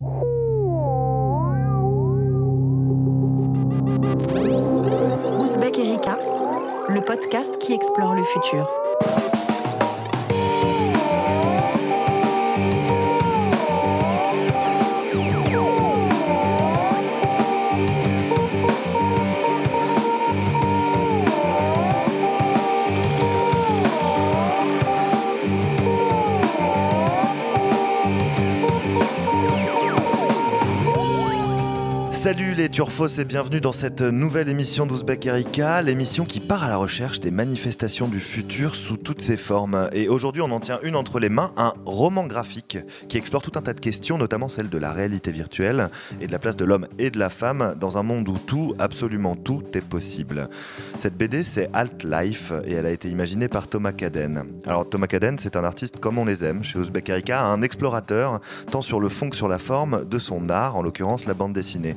Ouzbek Erika, le podcast qui explore le futur. Salut les turfos et bienvenue dans cette nouvelle émission d'Ouzbek Erika, l'émission qui part à la recherche des manifestations du futur sous toutes ses formes. Et aujourd'hui on en tient une entre les mains, un roman graphique qui explore tout un tas de questions, notamment celle de la réalité virtuelle et de la place de l'homme et de la femme dans un monde où tout, absolument tout, est possible. Cette BD c'est Alt-Life et elle a été imaginée par Thomas Cadden. Alors Thomas Cadden c'est un artiste comme on les aime chez Ouzbek Erika, un explorateur tant sur le fond que sur la forme de son art, en l'occurrence la bande dessinée.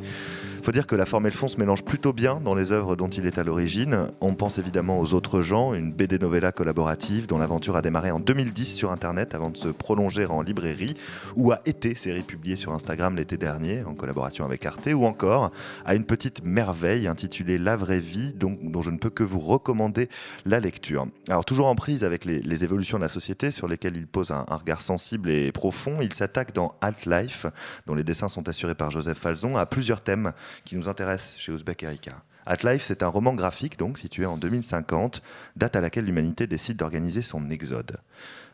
Il faut dire que la forme et le fond se mélangent plutôt bien dans les œuvres dont il est à l'origine. On pense évidemment aux Autres gens, une BD novella collaborative dont l'aventure a démarré en 2010 sur Internet avant de se prolonger en librairie, ou à Été, série publiée sur Instagram l'été dernier en collaboration avec Arte, ou encore à une petite merveille intitulée La vraie vie, dont je ne peux que vous recommander la lecture. Alors toujours en prise avec les évolutions de la société sur lesquelles il pose un regard sensible et profond, il s'attaque dans Alt-Life, dont les dessins sont assurés par Joseph Falzon, à plusieurs thèmes qui nous intéresse chez Ouzbek Erika. Alt-Life, c'est un roman graphique donc situé en 2050, date à laquelle l'humanité décide d'organiser son exode.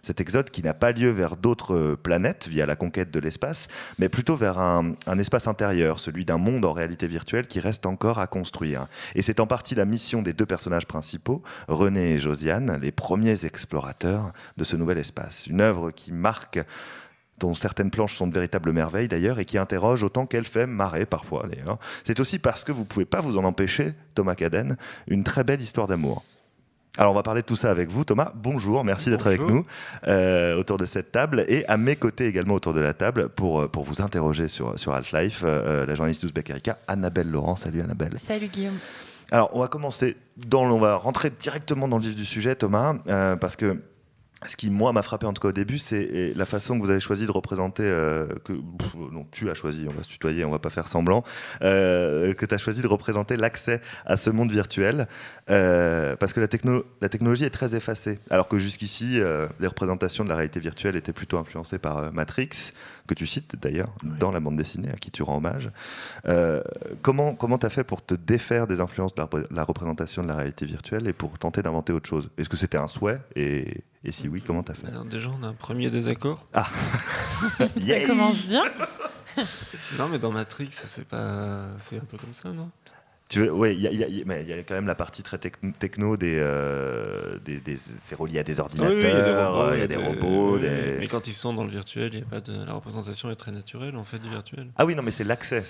Cet exode qui n'a pas lieu vers d'autres planètes via la conquête de l'espace, mais plutôt vers un espace intérieur, celui d'un monde en réalité virtuelle qui reste encore à construire. Et c'est en partie la mission des deux personnages principaux, René et Josiane, les premiers explorateurs de ce nouvel espace. Une œuvre qui marque, dont certaines planches sont de véritables merveilles d'ailleurs, et qui interroge autant qu'elle fait marrer parfois d'ailleurs. C'est aussi parce que vous ne pouvez pas vous en empêcher, Thomas Cadden, une très belle histoire d'amour. Alors on va parler de tout ça avec vous, Thomas. Bonjour, merci d'être avec nous autour de cette table, et à mes côtés également autour de la table pour vous interroger sur Alt-Life, la journaliste d'Ouzbek Erika, Annabelle Laurent. Salut Annabelle. Salut Guillaume. Alors on va rentrer directement dans le vif du sujet, Thomas, parce que ce qui, moi, m'a frappé en tout cas au début, c'est la façon que vous avez choisi de représenter, tu as choisi, on va se tutoyer, on va pas faire semblant, que tu as choisi de représenter l'accès à ce monde virtuel, parce que la technologie est très effacée, alors que jusqu'ici, les représentations de la réalité virtuelle étaient plutôt influencées par Matrix, que tu cites d'ailleurs dans la bande dessinée, à qui tu rends hommage. Comment tu as fait pour te défaire des influences de la représentation de la réalité virtuelle et pour tenter d'inventer autre chose ? Est-ce que c'était un souhait et si oui, comment t'as fait ? Alors déjà, on a un premier désaccord. Ah. Ça commence bien. Non, mais dans Matrix, c'est un peu comme ça, non ? Oui, il y a quand même la partie très techno c'est relié à des ordinateurs, il y a des robots. Mais quand ils sont dans le virtuel, la représentation est très naturelle en fait du virtuel. Ah oui, non, mais c'est l'accès,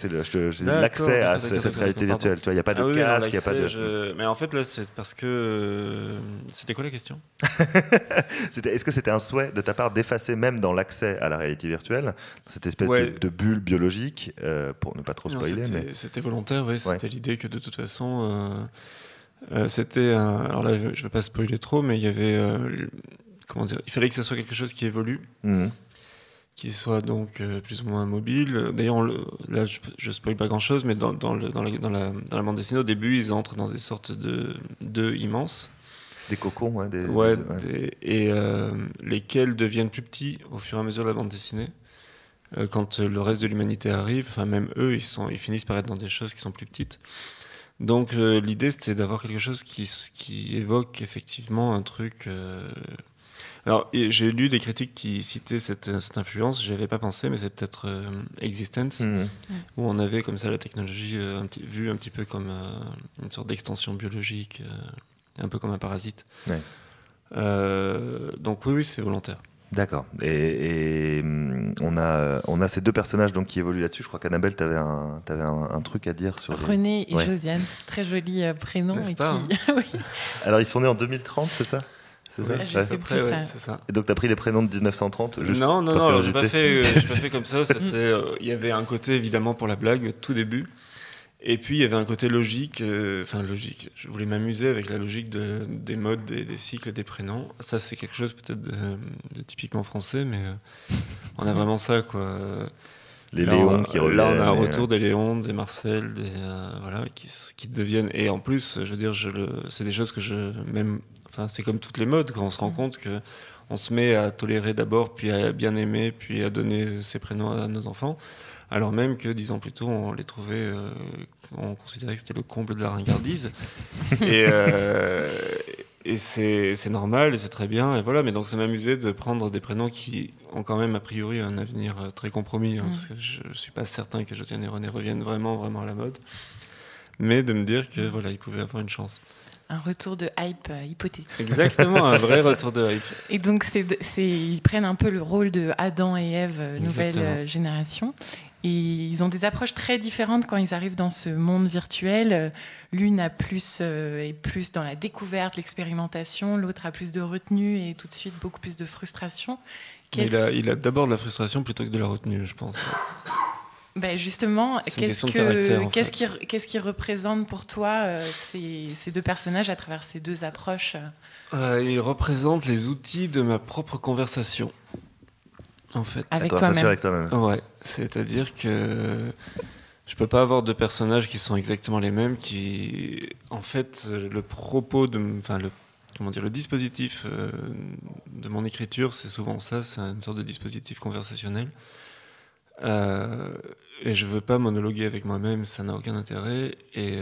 l'accès à cette réalité virtuelle. Il n'y a pas de casque, il n'y a pas de. Mais en fait là, c'est parce que c'était quoi la question ? Est-ce que c'était un souhait de ta part d'effacer même dans l'accès à la réalité virtuelle cette espèce de bulle biologique, pour ne pas trop spoiler. C'était volontaire, oui. C'était l'idée que de toute façon, c'était alors là, je ne vais pas spoiler trop, mais il y avait, il fallait que ça soit quelque chose qui évolue, qui soit donc plus ou moins mobile. D'ailleurs, là, je spoil pas grand-chose, mais dans la bande dessinée, au début, ils entrent dans des sortes d'œufs immenses. Des cocons, lesquels deviennent plus petits au fur et à mesure de la bande dessinée. Quand le reste de l'humanité arrive, enfin même eux, ils finissent par être dans des choses qui sont plus petites. Donc l'idée, c'était d'avoir quelque chose qui évoque effectivement un truc. Alors j'ai lu des critiques qui citaient cette influence. J'y avais pas pensé, mais c'est peut-être Existence, où on avait comme ça la technologie vue un petit peu comme une sorte d'extension biologique, un peu comme un parasite. Ouais. Donc oui, c'est volontaire. D'accord. Et on a ces deux personnages donc qui évoluent là-dessus. Je crois qu'Annabelle, t'avais un truc à dire sur René et Josiane, très joli prénom. N'est-ce pas, oui. Alors ils sont nés en 2030, c'est ça ? Je sais plus ça. C'est ça. Et donc t'as pris les prénoms de 1930 juste Non, alors j'ai pas fait comme ça. Il y avait un côté évidemment pour la blague tout début. Et puis il y avait un côté logique, logique. Je voulais m'amuser avec la logique des modes, des cycles, des prénoms. Ça c'est quelque chose peut-être de typiquement français, mais on a vraiment ça quoi. Les Léons qui reviennent. Là, on a un retour des Léons, des Marcel, voilà, qui deviennent. Et en plus, je veux dire, c'est des choses que c'est comme toutes les modes, quand on se rend compte que on se met à tolérer d'abord, puis à bien aimer, puis à donner ses prénoms à nos enfants. Alors même que 10 ans plus tôt, on les trouvait, on considérait que c'était le comble de la ringardise. Et c'est normal, et c'est très bien, et voilà. Mais donc ça m'amusait de prendre des prénoms qui ont quand même a priori un avenir très compromis, parce que je suis pas certain que Josiane et René reviennent vraiment à la mode. Mais de me dire que voilà, ils pouvaient avoir une chance. Un retour de hype hypothétique. Exactement, un vrai retour de hype. Et donc ils prennent un peu le rôle de Adam et Ève, nouvelle génération. Et ils ont des approches très différentes quand ils arrivent dans ce monde virtuel. L'une est plus dans la découverte, l'expérimentation. L'autre a plus de retenue et tout de suite beaucoup plus de frustration. Il a d'abord de la frustration plutôt que de la retenue, je pense. Ben justement, qu'est-ce qui représente pour toi ces deux personnages à travers ces deux approches Ils représentent les outils de ma propre conversation. En fait. Avec toi-même. Ouais, c'est-à-dire que je peux pas avoir deux personnages qui sont exactement les mêmes, en fait, le propos le dispositif de mon écriture, c'est souvent ça, c'est une sorte de dispositif conversationnel. Et je veux pas monologuer avec moi-même, ça n'a aucun intérêt. Et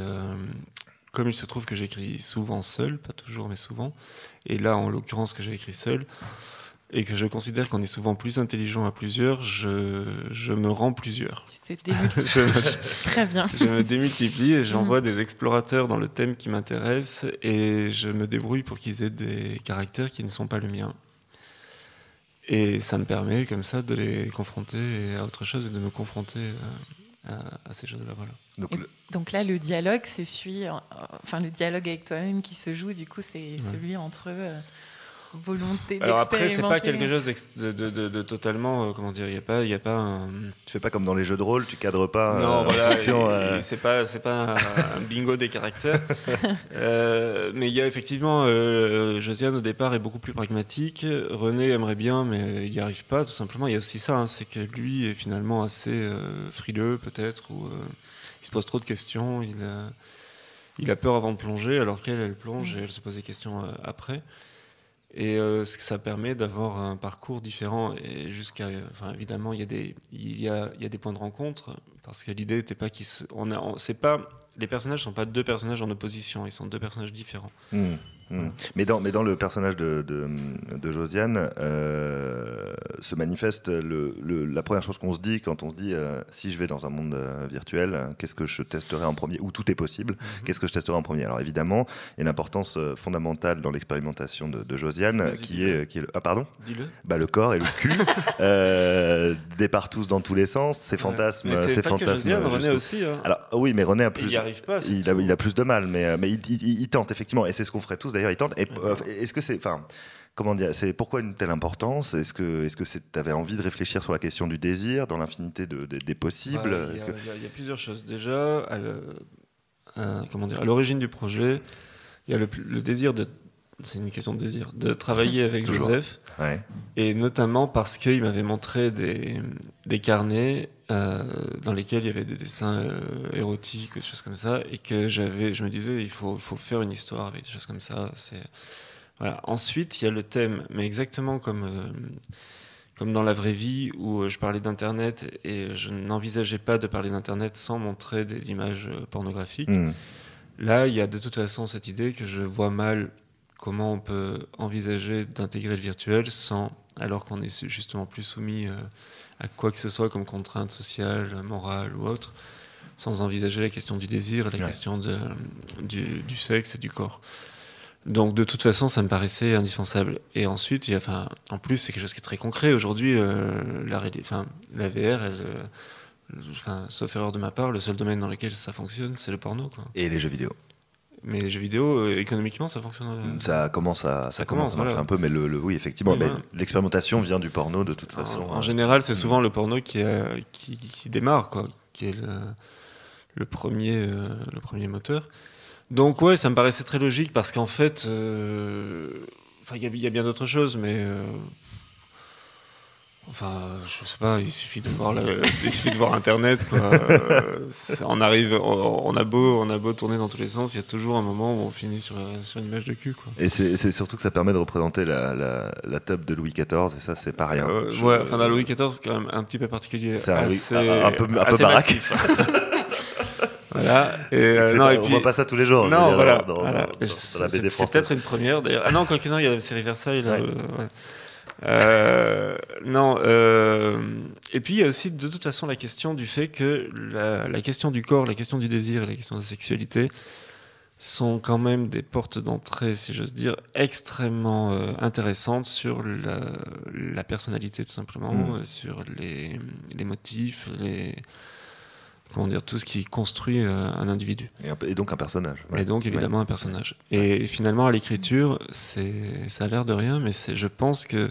comme il se trouve que j'écris souvent seul, pas toujours, mais souvent, et là, en l'occurrence, que j'ai écrit seul, et que je considère qu'on est souvent plus intelligent à plusieurs, je me rends plusieurs. Tu t'es démultiplié. Très bien. Je me démultiplie et j'envoie des explorateurs dans le thème qui m'intéresse et je me débrouille pour qu'ils aient des caractères qui ne sont pas le mien. Et ça me permet comme ça de les confronter à autre chose et de me confronter à ces choses-là. Voilà. Donc là, le dialogue, le dialogue avec toi-même qui se joue, du coup, c'est celui entre volonté d'expérimenter. Alors après, c'est pas quelque chose de totalement, comment dire, il y a pas un... Tu fais pas comme dans les jeux de rôle, tu cadres pas. Non, voilà, c'est pas un bingo des caractères. Mais il y a effectivement, Josiane au départ est beaucoup plus pragmatique. René aimerait bien, mais il n'y arrive pas, tout simplement. Il y a aussi ça, c'est que lui est finalement assez frileux, peut-être, ou il se pose trop de questions. Il a peur avant de plonger, alors qu'elle plonge et elle se pose des questions après. Et ce que ça permet d'avoir un parcours différent et évidemment il y a des points de rencontre parce que l'idée n'était pas les personnages sont pas deux personnages en opposition, ils sont deux personnages différents. Mais dans le personnage de Josiane se manifeste la première chose qu'on se dit quand on se dit si je vais dans un monde virtuel, qu'est-ce que je testerai en premier, où tout est possible, qu'est-ce que je testerai en premier. Alors évidemment, il y a une importance fondamentale dans l'expérimentation de Josiane qui est ah pardon, dis-le. Le corps et le cul des partous dans tous les sens, ses fantasmes, mais c'est pas que Josiane, René aussi. Alors oui, mais René a plus. Il y arrive pas. Il a plus de mal, mais il tente effectivement, et c'est ce qu'on ferait tous. D'ailleurs, il tente. Et est-ce que c'est, comment dire, c'est pourquoi une telle importance ? Est-ce que tu avais envie de réfléchir sur la question du désir, dans l'infinité des possibles ? Il y a plusieurs choses. Déjà, à l'origine du projet, il y a le désir c'est une question de désir, de travailler avec Joseph, et notamment parce qu'il m'avait montré des carnets dans lesquels il y avait des dessins érotiques, des choses comme ça, et que je me disais il faut faire une histoire avec des choses comme ça. Voilà. Ensuite, il y a le thème, mais exactement comme dans la vraie vie où je parlais d'Internet et je n'envisageais pas de parler d'Internet sans montrer des images pornographiques. Là, il y a de toute façon cette idée que je vois mal comment on peut envisager d'intégrer le virtuel alors qu'on est justement plus soumis à quoi que ce soit comme contrainte sociale, morale ou autre, sans envisager la question du désir, la question du sexe et du corps. Donc de toute façon, ça me paraissait indispensable. Et ensuite, en plus, c'est quelque chose qui est très concret. Aujourd'hui, la VR, sauf erreur de ma part, le seul domaine dans lequel ça fonctionne, c'est le porno, quoi. Et les jeux vidéo. Mais les jeux vidéo, économiquement, ça fonctionne. Ça commence à marcher un peu, mais oui, effectivement, l'expérimentation vient du porno de toute façon. En général, c'est souvent le porno qui démarre, quoi, qui est le premier moteur. Donc ouais, ça me paraissait très logique parce qu'en fait, il y a bien d'autres choses, mais Enfin, je sais pas, il suffit de voir Internet, quoi. On a beau tourner dans tous les sens, il y a toujours un moment où on finit sur une image de cul, quoi. Et c'est surtout que ça permet de représenter la tub de Louis XIV, et ça, c'est pas rien. Ouais, enfin, la Louis XIV, c'est quand même un petit peu particulier. C'est un peu baraque. Voilà. On voit pas ça tous les jours. Non, voilà. Dans la BD française. C'est peut-être une première, d'ailleurs. Ah non, quoi que non, il y a la série Versailles, là. Ouais. Et puis il y a aussi de toute façon la question du fait que la question du corps, la question du désir et la question de la sexualité sont quand même des portes d'entrée, si j'ose dire, extrêmement intéressantes sur la personnalité tout simplement, sur les motifs, comment dire, tout ce qui construit un individu. Et donc un personnage. Ouais. Et donc évidemment un personnage. Et finalement à l'écriture, ça a l'air de rien, mais je pense que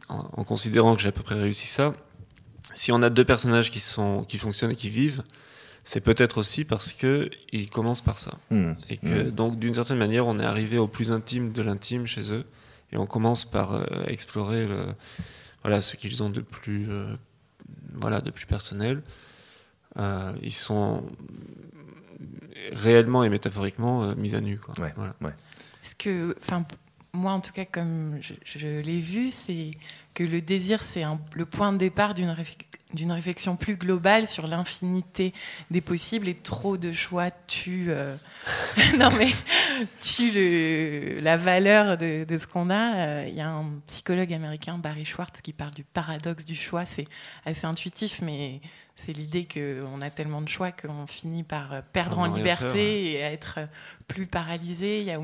en considérant que j'ai à peu près réussi ça, si on a deux personnages qui fonctionnent et qui vivent, c'est peut-être aussi parce qu'ils commencent par ça. Et que donc d'une certaine manière, on est arrivé au plus intime de l'intime chez eux, et on commence par explorer ce qu'ils ont de plus personnel. Ils sont réellement et métaphoriquement mis à nu, quoi. Ouais, voilà. Ouais. Est-ce que, moi en tout cas, comme je l'ai vu, c'est que le désir, c'est le point de départ d'une réflexion plus globale sur l'infinité des possibles, et trop de choix tue la valeur de ce qu'on a. Il y a un psychologue américain, Barry Schwartz, qui parle du paradoxe du choix. C'est assez intuitif, mais c'est l'idée qu'on a tellement de choix qu'on finit par perdre en liberté et à être plus paralysé. Il y a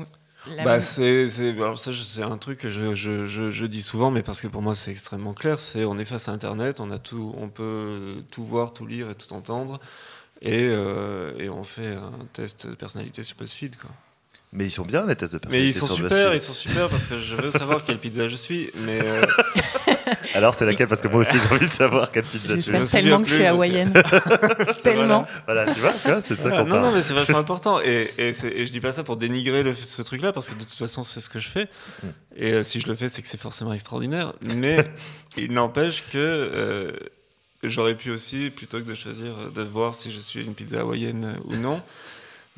c'est un truc que je dis souvent, mais parce que pour moi c'est extrêmement clair. On est face à Internet, on peut tout voir, tout lire et tout entendre, et on fait un test de personnalité sur BuzzFeed, quoi. Mais ils sont bien, les tests de personnalité. Mais ils sont super parce que je veux savoir quelle pizza je suis. Mais alors c'est laquelle? Parce que moi aussi j'ai envie de savoir quelle pizza tu es. J'espère tellement que je suis hawaïenne. Tellement. Voilà, tu vois, c'est ça qu'on parle. Non, mais c'est vachement important. Et je dis pas ça pour dénigrer ce truc-là, parce que de toute façon c'est ce que je fais. Et si je le fais, c'est que c'est forcément extraordinaire. Mais il n'empêche que j'aurais pu aussi, plutôt que de choisir de voir si je suis une pizza hawaïenne ou non,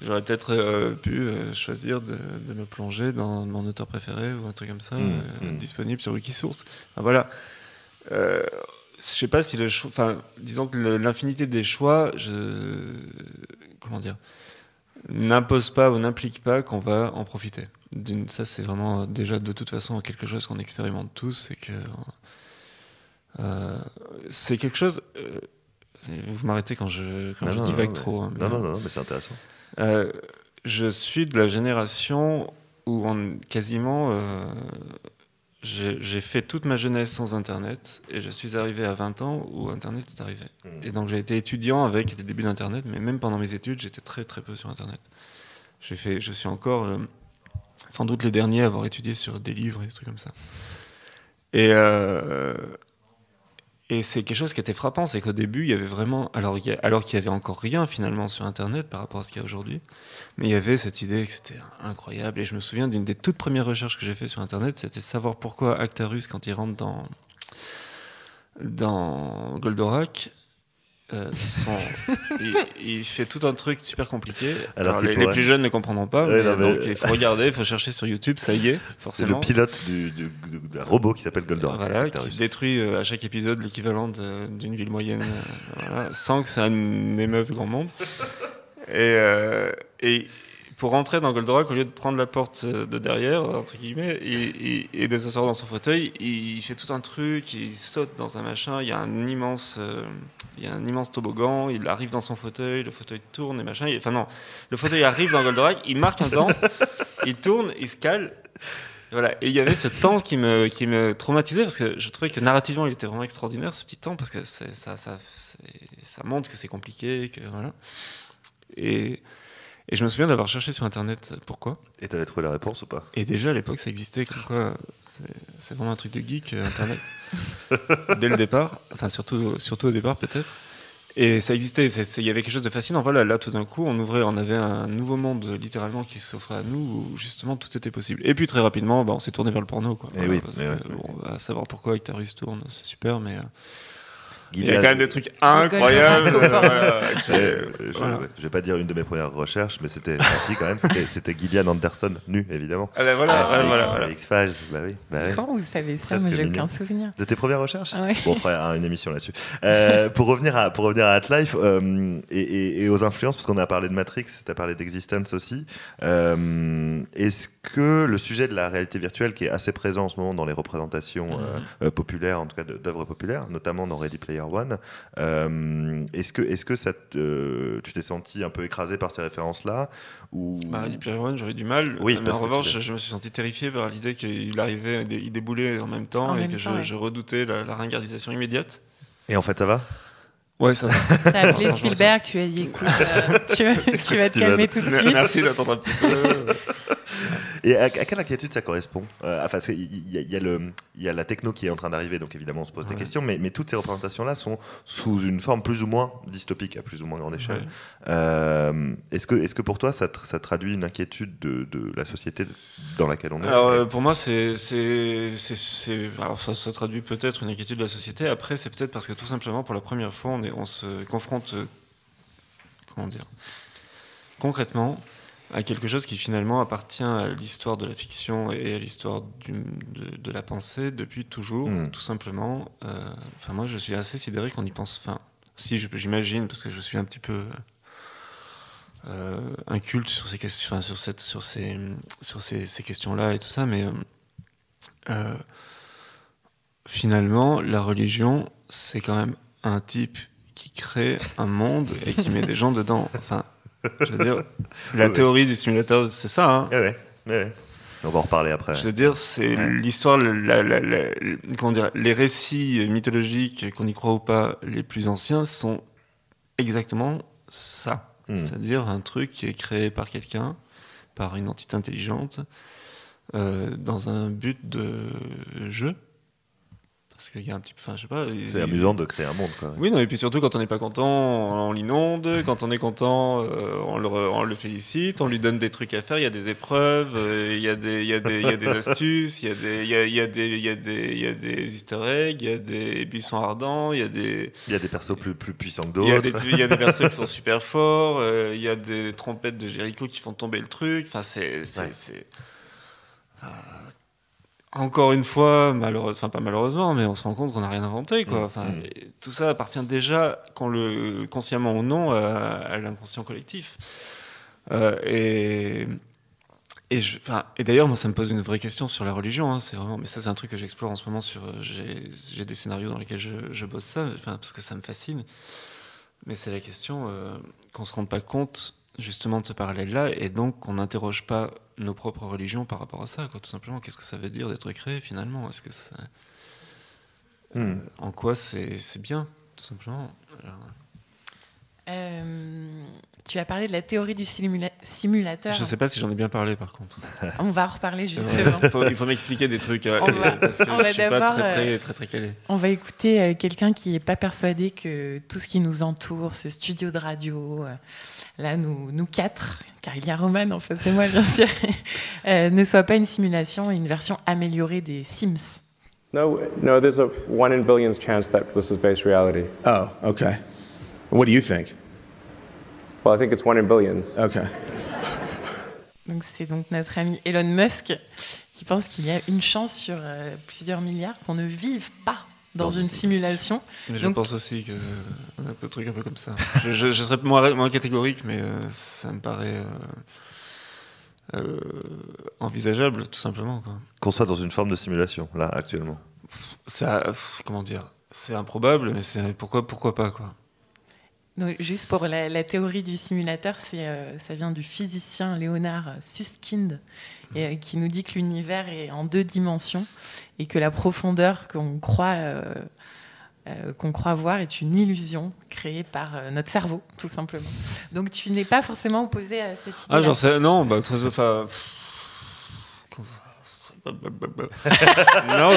j'aurais peut-être pu choisir de me plonger dans mon auteur préféré ou un truc comme ça, disponible sur Wikisource. Enfin, voilà. Je sais pas si disons que l'infinité des choix, n'impose pas ou n'implique pas qu'on va en profiter. Ça, c'est vraiment déjà de toute façon quelque chose qu'on expérimente tous, et que c'est quelque chose. Vous m'arrêtez quand je divague trop. Hein, non, mais c'est intéressant. Je suis de la génération où quasiment j'ai fait toute ma jeunesse sans Internet, et je suis arrivé à 20 ans où Internet est arrivé. Et donc j'ai été étudiant avec les débuts d'Internet, mais même pendant mes études, j'étais très très peu sur Internet. Je suis encore sans doute les derniers à avoir étudié sur des livres et des trucs comme ça. Et c'est quelque chose qui était frappant, c'est qu'au début, il y avait vraiment, alors qu'il y avait encore rien finalement sur Internet par rapport à ce qu'il y a aujourd'hui, mais il y avait cette idée que c'était incroyable. Et je me souviens d'une des toutes premières recherches que j'ai fait sur Internet, c'était savoir pourquoi Actarus, quand il rentre dans Goldorak, il fait tout un truc super compliqué. Alors les plus jeunes ne comprendront pas, donc il faut regarder, il faut chercher sur YouTube, ça y est, forcément. C'est le pilote d'un robot qui s'appelle Goldorak. Voilà, qui détruit à chaque épisode l'équivalent d'une ville moyenne, sans que ça n'émeuve grand monde. Et pour rentrer dans Goldorak, au lieu de prendre la porte de derrière, entre guillemets, et de s'asseoir dans son fauteuil, il fait tout un truc, il saute dans un machin, il y a un immense toboggan, il arrive dans son fauteuil, le fauteuil tourne et machin. Le fauteuil arrive dans Goldorak, il marque un temps, il tourne, il se cale. Voilà. Et il y avait ce temps qui me traumatisait, parce que je trouvais que narrativement il était vraiment extraordinaire, ce petit temps, parce que ça montre que c'est compliqué, que voilà. Et je me souviens d'avoir cherché sur Internet pourquoi. Et t'avais trouvé la réponse ou pas? Et déjà à l'époque ça existait, comme quoi c'est vraiment un truc de geek, Internet. Dès le départ, enfin surtout au départ peut-être. Et ça existait, il y avait quelque chose de fascinant. Voilà, là, tout d'un coup, on avait un nouveau monde, littéralement, qui s'offrait à nous, où justement, tout était possible. Et puis, très rapidement, on s'est tourné vers le porno, quoi. Et oui, on va savoir pourquoi Actarus tourne, c'est super, mais... Il y a quand même des trucs incroyables. Je vais pas dire une de mes premières recherches, mais c'était ainsi quand même. C'était Gillian Anderson, nu, évidemment. Voilà. X-Files, bah oui. Comment vous savez ça? Moi, j'ai aucun souvenir. De tes premières recherches? Ouais. Bon, on fera une émission là-dessus. Pour revenir à Hat-Life et aux influences, parce qu'on a parlé de Matrix, tu as parlé d'Existence aussi. Est-ce que le sujet de la réalité virtuelle, qui est assez présent en ce moment dans les représentations populaires, en tout cas d'œuvres populaires, notamment dans Ready Player One, est-ce que ça tu t'es senti un peu écrasé par ces références-là ou... Ready Player One, j'aurais du mal. Oui, mais en revanche, je me suis senti terrifié par l'idée qu'il arrivait, il déboulait en même temps je redoutais la ringardisation immédiate. Et en fait, ça va? Ouais, ça va. T'as appelé Spielberg, tu lui as dit écoute, tu vas te calmer tout de suite. Merci d'attendre un petit peu. Et à quelle inquiétude ça correspond? Enfin, il y a la techno qui est en train d'arriver, donc évidemment on se pose des questions, mais toutes ces représentations-là sont sous une forme plus ou moins dystopique, à plus ou moins grande échelle. Est-ce que pour toi ça traduit une inquiétude de la société dans laquelle on est? Alors pour moi, alors ça traduit peut-être une inquiétude de la société. Après, c'est peut-être parce que tout simplement, pour la première fois, on se confronte, concrètement, à quelque chose qui finalement appartient à l'histoire de la fiction et à l'histoire de la pensée depuis toujours, tout simplement. Moi, je suis assez sidéré qu'on y pense. Enfin, si j'imagine, parce que je suis un petit peu inculte sur ces questions, sur ces questions-là et tout ça, mais finalement, la religion, c'est quand même un type qui crée un monde et qui met des gens dedans. Enfin. Je veux dire, la théorie du simulateur, c'est ça. Hein. Ouais. On va en reparler après. Je veux dire, c'est l'histoire, comment dire, les récits mythologiques, qu'on y croit ou pas, les plus anciens, sont exactement ça. C'est-à-dire un truc qui est créé par quelqu'un, par une entité intelligente, dans un but de jeu. Parce qu'il y a un petit peu, je sais pas. C'est amusant de créer un monde, quoi. Oui, non, et puis surtout quand on n'est pas content, on l'inonde. Quand on est content, on le félicite, on lui donne des trucs à faire. Il y a des épreuves, il y a des astuces, il y a des Easter eggs, il y a des buissons ardents, il y a des persos plus puissants que d'autres. Il y a des persos qui sont super forts. Il y a des trompettes de Jéricho qui font tomber le truc. Enfin, c'est encore une fois, pas malheureusement, mais on se rend compte qu'on n'a rien inventé, quoi. Tout ça appartient déjà, consciemment ou non, à l'inconscient collectif. Et d'ailleurs, moi, ça me pose une vraie question sur la religion. Hein, mais ça, c'est un truc que j'explore en ce moment. J'ai des scénarios dans lesquels je bosse ça, parce que ça me fascine. Mais c'est la question qu'on se rende pas compte justement de ce parallèle-là, et donc qu'on n'interroge pas nos propres religions par rapport à ça, quoi, tout simplement. Qu'est-ce que ça veut dire d'être créé, finalement? Est-ce que en quoi c'est bien, tout simplement? Tu as parlé de la théorie du simulateur. Je ne sais pas si j'en ai bien parlé, par contre. On va en reparler, justement. Il faut m'expliquer des trucs, parce que je ne suis pas très calé. On va écouter quelqu'un qui n'est pas persuadé que tout ce qui nous entoure, ce studio de radio, là, nous quatre, car il y a Roman en face de moi, bien sûr, ne soit pas une simulation, une version améliorée des Sims. No, there's a 1 in billions chance that this is based reality. Oh, okay. What do you think? Well, I think it's 1 in billions. Okay. Donc c'est donc notre ami Elon Musk qui pense qu'il y a une chance sur plusieurs milliards qu'on ne vive pas dans une simulation. Mais je pense aussi qu'on a un peu de trucs un peu comme ça. je serais moins catégorique, mais ça me paraît envisageable, tout simplement, quoi. Qu'on soit dans une forme de simulation, là, actuellement. Ça, comment dire, c'est improbable, mais pourquoi pas, quoi. Donc, juste pour la théorie du simulateur, ça vient du physicien Leonard Susskind, qui nous dit que l'univers est en 2 dimensions et que la profondeur qu'on croit voir est une illusion créée par notre cerveau, tout simplement. Donc tu n'es pas forcément opposé à cette idée. Ah, j'en sais, non, non,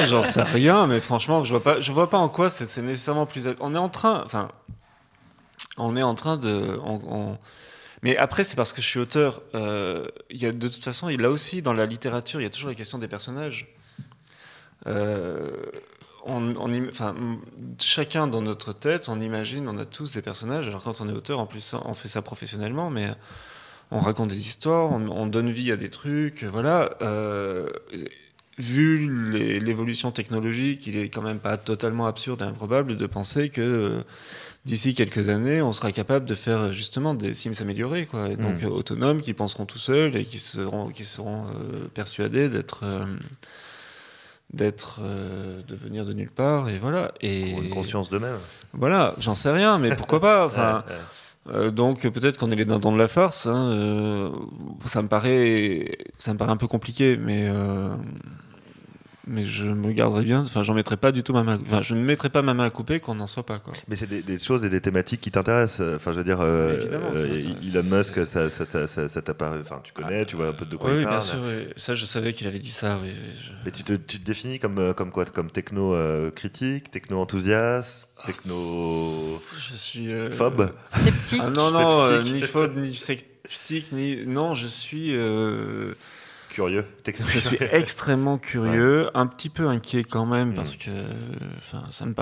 j'en sais rien, mais franchement, je vois pas en quoi c'est nécessairement plus. On est en train, on est en train de... Mais après, c'est parce que je suis auteur. Il y a, de toute façon, là aussi, dans la littérature, il y a toujours la question des personnages. Chacun dans notre tête, on imagine, on a tous des personnages. Alors quand on est auteur, en plus, on fait ça professionnellement, mais on raconte des histoires, on donne vie à des trucs, voilà. Vu l'évolution technologique, il est quand même pas totalement absurde et improbable de penser que d'ici quelques années, on sera capable de faire justement des Sims améliorés, quoi. Et donc autonomes, qui penseront tout seuls et qui seront persuadés de venir de nulle part, et voilà. Et Pour une conscience d'eux-mêmes. voilà, j'en sais rien, mais pourquoi pas. Enfin, donc peut-être qu'on est les dindons de la farce. Hein, ça me paraît un peu compliqué, mais je me garderai bien. Enfin, je ne mettrai pas ma main à couper qu'on n'en soit pas, quoi. Mais c'est des choses et des thématiques qui t'intéressent. Enfin, je veux dire, Elon Musk, ça t'apparaît. Enfin, tu connais, tu vois un peu de quoi il parle. Oui, bien sûr. Oui. Ça, je savais qu'il avait dit ça. Oui, Mais tu te définis comme quoi? Comme techno critique, techno enthousiaste, techno. Je suis phobe. Sceptique. Ah non, ni phobe, ni sceptique, non. Je suis curieux. Je suis extrêmement curieux, un petit peu inquiet quand même, parce que ça me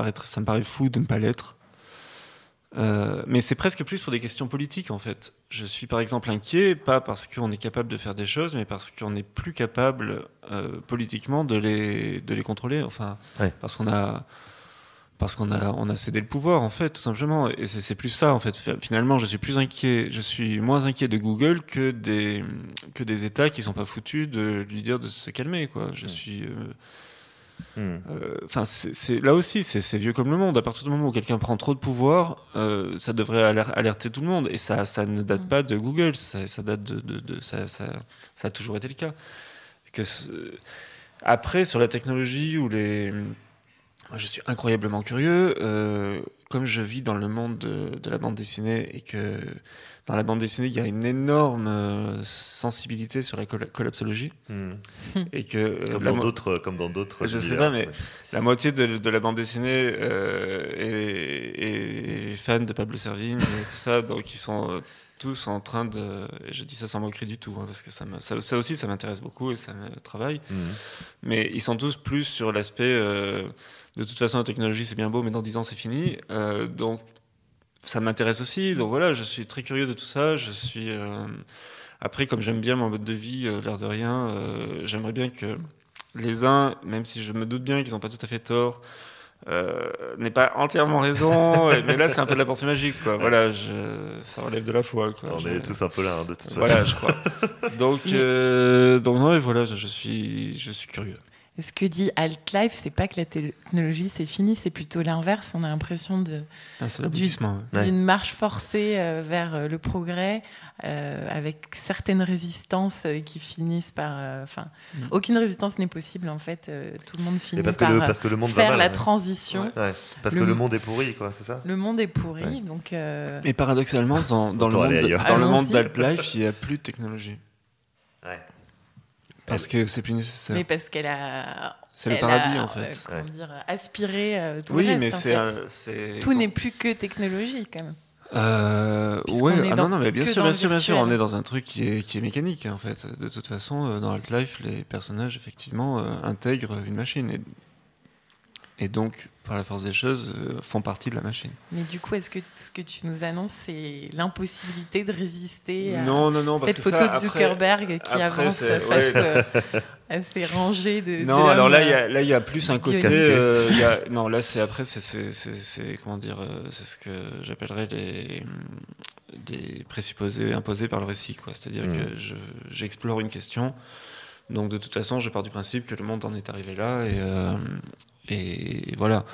paraît fou de ne pas l'être. Mais c'est presque plus pour des questions politiques, en fait. Je suis par exemple inquiet, pas parce qu'on est capable de faire des choses, mais parce qu'on n'est plus capable politiquement de les contrôler. Enfin, parce qu'on a cédé le pouvoir, en fait, tout simplement. Et c'est plus ça, en fait. Finalement, je suis moins inquiet de Google que des États qui sont pas foutus de lui dire de se calmer, quoi. Je suis... là aussi, c'est vieux comme le monde. À partir du moment où quelqu'un prend trop de pouvoir, ça devrait alerter tout le monde. Et ça ne date pas de Google. Ça date ça a toujours été le cas. Après, sur la technologie ou moi, je suis incroyablement curieux. Comme je vis dans le monde de la bande dessinée et que dans la bande dessinée, il y a une énorme sensibilité sur la collapsologie. Et que, comme dans d'autres. Je sais pas, mais la moitié de la bande dessinée est fan de Pablo Servigne et tout ça. Donc, ils sont tous en train de... Je dis ça sans moquerie du tout, hein, parce que ça aussi, ça m'intéresse beaucoup et ça me travaille. Mais ils sont tous plus sur l'aspect... de toute façon, la technologie, c'est bien beau, mais dans 10 ans, c'est fini. Donc, ça m'intéresse aussi. Donc voilà, je suis très curieux de tout ça. Après, comme j'aime bien mon mode de vie, l'air de rien, j'aimerais bien que les uns, même si je me doute bien qu'ils n'ont pas tout à fait tort, n'aient pas entièrement raison. Mais là, c'est un peu de la pensée magique, quoi. Voilà, ça relève de la foi, quoi. On est tous un peu là, hein, de toute façon. Voilà, je crois. Donc non, et voilà, je suis curieux. Ce que dit Alt-Life, c'est pas que la technologie c'est fini, c'est plutôt l'inverse. On a l'impression d'une marche forcée vers le progrès, avec certaines résistances qui finissent par... aucune résistance n'est possible, en fait. Tout le monde finit parce que le monde faire va mal, la transition. Parce que le monde est pourri, quoi, c'est ça? Le monde est pourri, donc... Et paradoxalement, dans le monde d'Alt-Life, il n'y a plus de technologie. Ouais. Parce que c'est plus nécessaire. Mais parce qu'elle a... C'est le paradis, en fait. Aspiré tout le reste, mais tout n'est plus que technologie, quand même. Non, mais bien sûr, on est dans un truc qui est mécanique, en fait. De toute façon, dans Alt-Life, les personnages, effectivement, intègrent une machine. Et donc, par la force des choses, font partie de la machine. Mais du coup, est-ce que ce que tu nous annonces, c'est l'impossibilité de résister à cette photo de Zuckerberg qui avance face à ces rangées de... Non, alors là, il y a plus un côté... là, c'est comment dire, c'est ce que j'appellerais des présupposés imposés par le récit, quoi. C'est-à-dire que j'explore une question. Donc, de toute façon, je pars du principe que le monde en est arrivé là et voilà.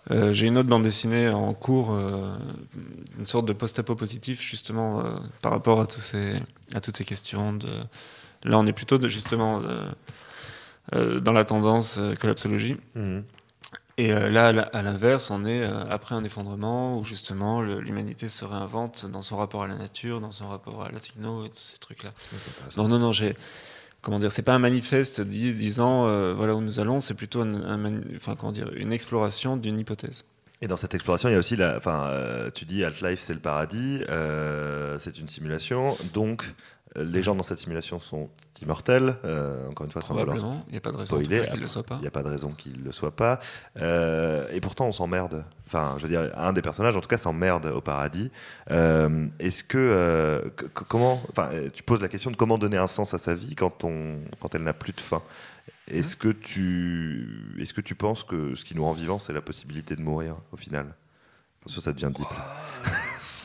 J'ai une autre bande dessinée en cours, une sorte de post-apo positif, justement, par rapport à toutes ces questions. Là, on est plutôt justement dans la tendance collapsologie. Et là, à l'inverse, on est après un effondrement où justement l'humanité se réinvente dans son rapport à la nature, dans son rapport à la techno et tous ces trucs-là. Non, c'est pas un manifeste disant voilà où nous allons, c'est plutôt une exploration d'une hypothèse. Et dans cette exploration, il y a aussi tu dis Half-Life, c'est le paradis, c'est une simulation, donc les gens dans cette simulation sont immortels, encore une fois, sans vouloir Probablement, il n'y a pas de raison spoiler, qu'il ne le soit pas. il n'y a pas de raison qu'il ne le soit pas. Et pourtant, on s'emmerde. Enfin, je veux dire, un des personnages, en tout cas, s'emmerde au paradis. Est-ce que... tu poses la question de comment donner un sens à sa vie quand elle n'a plus de fin. Est-ce que tu penses que ce qui nous rend vivants, c'est la possibilité de mourir, au final ? Ça devient deep.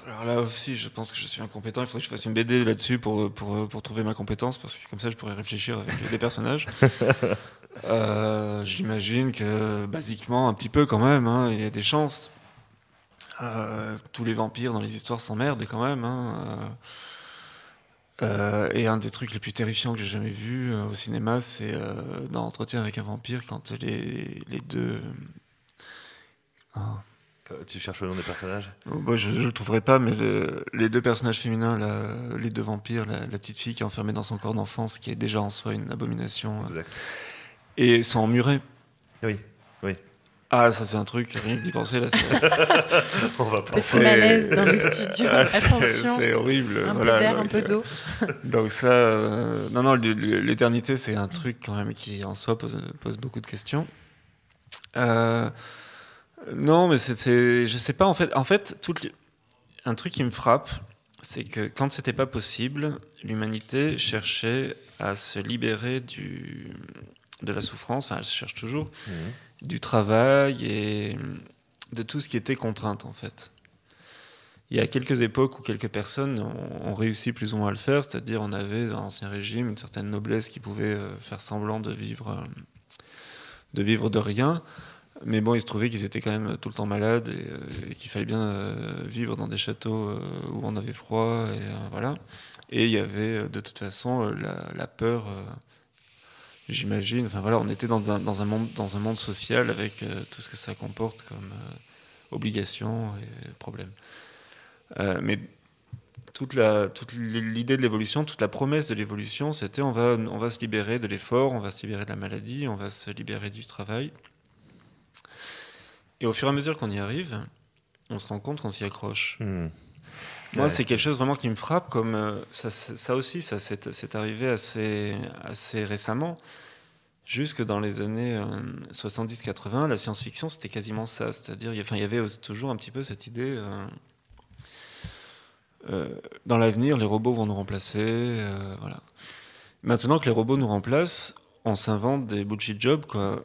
Alors là aussi, je pense que je suis incompétent. Il faudrait que je fasse une BD là-dessus pour trouver ma compétence, parce que comme ça, je pourrais réfléchir avec des personnages. J'imagine que, basiquement, un petit peu quand même, hein, il y a des chances. Tous les vampires dans les histoires s'emmerdent quand même. Hein. Et un des trucs les plus terrifiants que j'ai jamais vu au cinéma, c'est dans Entretien avec un vampire, quand les deux... Tu cherches le nom des personnages ? Je ne le trouverai pas, mais les deux personnages féminins, les deux vampires, la petite fille qui est enfermée dans son corps d'enfance, qui est déjà en soi une abomination, Exact. Et sont emmurés. Oui. Ah, ça c'est un truc, rien que d'y penser là. On va Petit malaise dans le studio, attention. C'est horrible. Un peu d'air, un peu d'eau. Donc ça, non, l'éternité c'est un truc quand même qui en soi pose beaucoup de questions. Non, mais je sais pas en fait. Un truc qui me frappe, c'est que quand c'était pas possible, l'humanité cherchait à se libérer de la souffrance. Enfin, elle se cherche toujours. Du travail et de tout ce qui était contrainte en fait. Il y a quelques époques où quelques personnes ont réussi plus ou moins à le faire, c'est-à-dire on avait dans l'Ancien Régime une certaine noblesse qui pouvait faire semblant de vivre de rien, mais bon, il se trouvait qu'ils étaient quand même tout le temps malades et qu'il fallait bien vivre dans des châteaux où on avait froid, et voilà. Et il y avait de toute façon la peur... J'imagine, enfin voilà, on était dans un monde social avec tout ce que ça comporte comme obligations et problèmes. Mais toute l'idée de l'évolution, toute la promesse de l'évolution, c'était on va se libérer de l'effort, on va se libérer de la maladie, on va se libérer du travail. Et au fur et à mesure qu'on y arrive, on se rend compte qu'on s'y accroche. Moi, c'est quelque chose vraiment qui me frappe, comme ça aussi, ça c'est arrivé assez récemment. Jusque dans les années 70-80, la science-fiction, c'était quasiment ça. C'est-à-dire, il y avait toujours un petit peu cette idée, dans l'avenir, les robots vont nous remplacer. Voilà. Maintenant que les robots nous remplacent, on s'invente des bullshit jobs, quoi,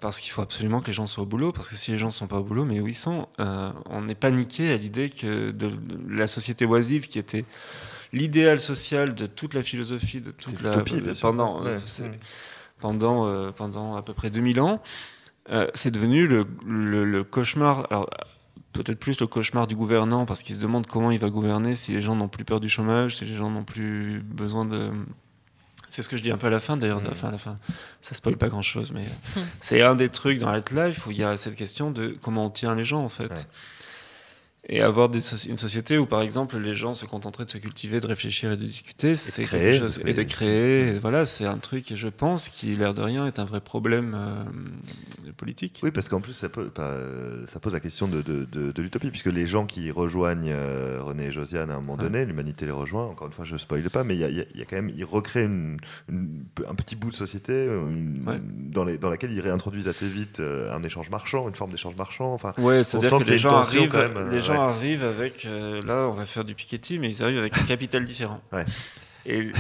parce qu'il faut absolument que les gens soient au boulot, parce que si les gens ne sont pas au boulot, mais où ils sont, on est paniqué à l'idée que de la société oisive, qui était l'idéal social de toute la philosophie, de toute l'utopie, bien sûr. Pendant à peu près 2000 ans, c'est devenu le cauchemar. Alors, peut-être plus le cauchemar du gouvernant, parce qu'il se demande comment il va gouverner si les gens n'ont plus peur du chômage, si les gens n'ont plus besoin de... C'est ce que je dis un peu à la fin, d'ailleurs. À la fin, ça spoil pas grand-chose, mais c'est un des trucs dans Half-Life où il y a cette question de comment on tient les gens, en fait. Ouais. Et avoir une société où, par exemple, les gens se contenteraient de se cultiver, de réfléchir et de discuter, c'est quelque chose, et de créer. Et voilà, c'est un truc, je pense, qui, l'air de rien, est un vrai problème politique. Oui, parce qu'en plus, ça pose la question de l'utopie, puisque les gens qui rejoignent René et Josiane à un moment donné, l'humanité les rejoint. Encore une fois, je ne spoile pas, mais il y a quand même, ils recréent un petit bout de société dans laquelle ils réintroduisent assez vite un échange marchand, une forme d'échange marchand. Enfin, ouais, c'est-à-dire que les gens arrivent quand même. Les gens arrivent avec, là on va faire du Piketty, mais ils arrivent avec un capital différent. Ouais. Et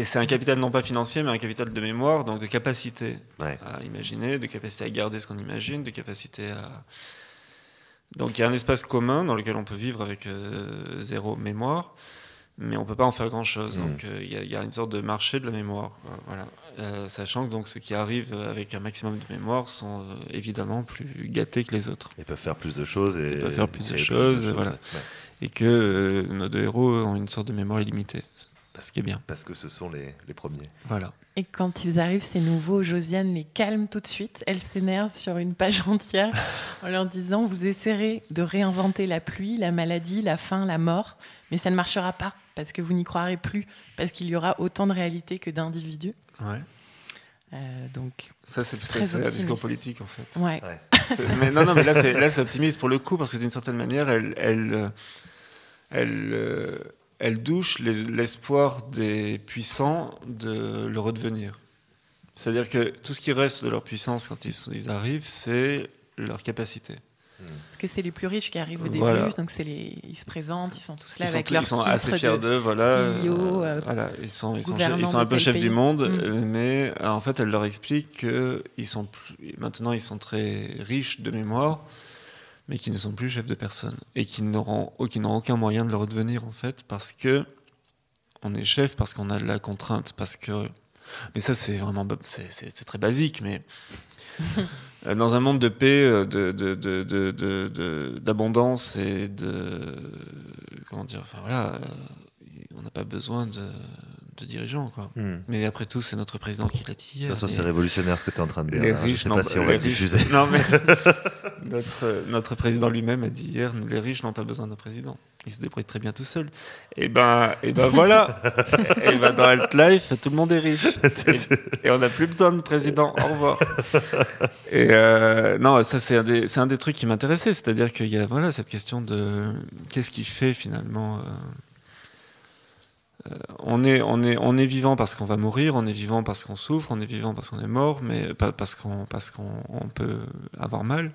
c'est un capital non pas financier, mais un capital de mémoire, donc de capacité à imaginer, de capacité à garder ce qu'on imagine, de capacité à... Donc il y a un espace commun dans lequel on peut vivre avec zéro mémoire, mais on ne peut pas en faire grand-chose. Donc il y a une sorte de marché de la mémoire, quoi. Voilà. Sachant que donc, ceux qui arrivent avec un maximum de mémoire sont évidemment plus gâtés que les autres. Ils peuvent faire plus de choses. Voilà. Ouais. Et que nos deux héros ont une sorte de mémoire illimitée. Ce qui est bien. Parce que ce sont les premiers. Voilà. Et quand ils arrivent, ces nouveaux, Josiane les calme tout de suite. Elle s'énerve sur une page entière en leur disant « Vous essaierez de réinventer la pluie, la maladie, la faim, la mort, mais ça ne marchera pas parce que vous n'y croirez plus, parce qu'il y aura autant de réalités que d'individus. » Donc, Ça, c'est un discours optimiste. politique, en fait. Ouais. Mais là, c'est optimiste pour le coup, parce que d'une certaine manière, elle douche l'espoir des puissants de le redevenir. C'est-à-dire que tout ce qui reste de leur puissance quand ils arrivent, c'est leur capacité. Parce que c'est les plus riches qui arrivent au début, donc ils se présentent, ils sont tous là avec leur titre de CEO, assez fiers d'eux, voilà, ils sont un peu chefs du monde, mais en fait, elle leur explique que maintenant ils sont très riches de mémoire, mais qu'ils ne sont plus chefs de personne et qu'ils n'ont aucun moyen de le redevenir en fait, parce que on est chef, parce qu'on a de la contrainte, parce que. Mais ça, c'est vraiment c'est très basique, mais. Dans un monde de paix, d'abondance et comment dire, enfin voilà, on n'a pas besoin de dirigeants, quoi. Mais après tout, c'est notre président qui l'a dit hier. De toute façon, c'est révolutionnaire ce que tu es en train de dire. Les riches, je ne sais pas si on va le diffuser. Non, mais notre président lui-même a dit hier, les riches n'ont pas besoin d'un président. Ils se débrouillent très bien tout seuls. Et ben voilà. Et ben dans Alt-Life, tout le monde est riche. Et on n'a plus besoin de président. Au revoir. Et non, ça c'est un des trucs qui m'intéressait, c'est-à-dire qu'il y a cette question de qu'est-ce qui fait finalement. On est vivant parce qu'on va mourir, on est vivant parce qu'on souffre, on est vivant parce qu'on est mort, mais pas parce qu'on peut avoir mal.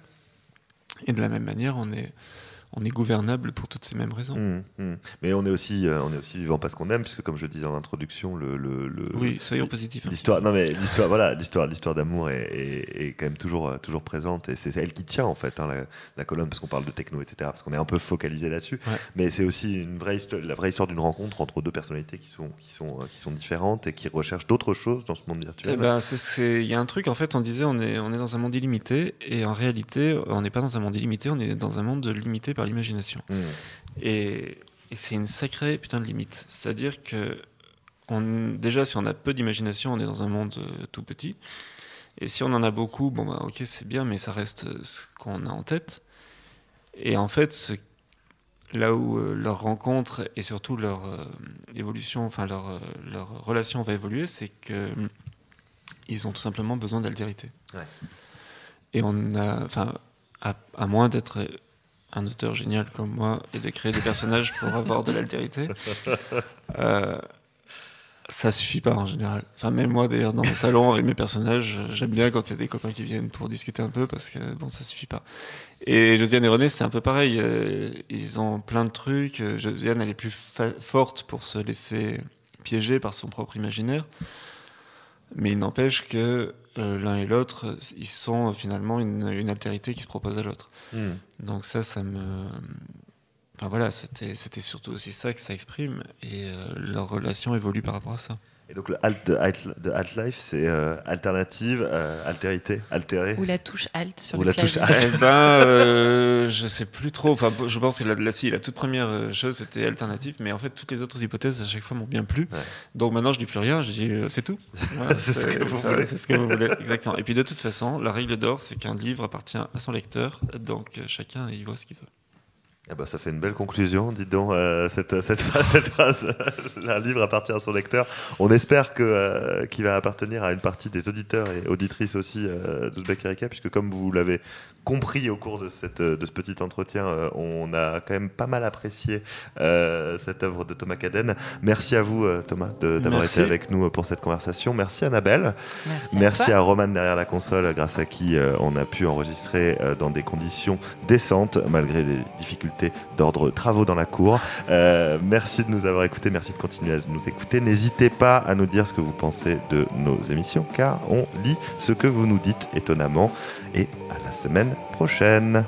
Et de la même manière, on est gouvernable pour toutes ces mêmes raisons. Mais on est aussi vivant parce qu'on aime, puisque comme je le disais en introduction, oui, soyons positifs. L'histoire d'amour est quand même toujours présente, et c'est elle qui tient en fait la colonne, parce qu'on parle de techno, etc. Parce qu'on est un peu focalisé là-dessus. Ouais. Mais c'est aussi la vraie histoire d'une rencontre entre deux personnalités qui sont différentes et qui recherchent d'autres choses dans ce monde virtuel. Eh ben, il y a un truc, en fait, on disait on est dans un monde illimité, et en réalité, on n'est pas dans un monde illimité, on est dans un monde limité par l'imagination. Et c'est une sacrée putain de limite. C'est-à-dire que déjà, si on a peu d'imagination, on est dans un monde tout petit. Et si on en a beaucoup, ok, c'est bien, mais ça reste ce qu'on a en tête. Et en fait, là où leur rencontre et surtout leur évolution, enfin leur relation va évoluer, c'est qu'ils ont tout simplement besoin d'altérité. Ouais. Et à moins d'être un auteur génial comme moi et de créer des personnages pour avoir de l'altérité, ça suffit pas en général. Enfin, même moi d'ailleurs dans mon salon avec mes personnages, j'aime bien quand il y a des copains qui viennent pour discuter un peu, parce que ça suffit pas. Et Josiane et René, c'est un peu pareil. Ils ont plein de trucs. Josiane, elle est plus forte pour se laisser piéger par son propre imaginaire. Mais il n'empêche que l'un et l'autre, ils sont finalement une altérité qui se propose à l'autre. Donc ça me... Enfin voilà, c'était surtout aussi ça que ça exprime, et leur relation évolue par rapport à ça. Et donc le alt de Alt-Life, c'est alternative, altérité, altéré. Ou la touche alt sur le clavier. Touche alt. Je sais plus trop. Enfin, je pense que la toute première chose c'était alternative, mais en fait toutes les autres hypothèses à chaque fois m'ont bien plu. Ouais. Donc maintenant je dis plus rien, je dis c'est tout. Voilà, c'est ce que vous voulez. C'est ce que vous voulez, exactement. Et puis de toute façon, la règle d'or, c'est qu'un livre appartient à son lecteur, donc chacun y voit ce qu'il veut. Ah bah ça fait une belle conclusion, dites donc, cette phrase, un livre appartient à son lecteur. On espère qu'il va appartenir à une partie des auditeurs et auditrices aussi d'Ouzbek Erika, puisque comme vous l'avez compris au cours de ce petit entretien, on a quand même pas mal apprécié cette œuvre de Thomas Cadenne. Merci à vous Thomas d'avoir été avec nous pour cette conversation. Merci Annabelle. Merci à Roman derrière la console, grâce à qui on a pu enregistrer dans des conditions décentes malgré les difficultés d'ordre travaux dans la cour. Merci de nous avoir écoutés, merci de continuer à nous écouter. N'hésitez pas à nous dire ce que vous pensez de nos émissions, car on lit ce que vous nous dites étonnamment. Et à la semaine prochaine.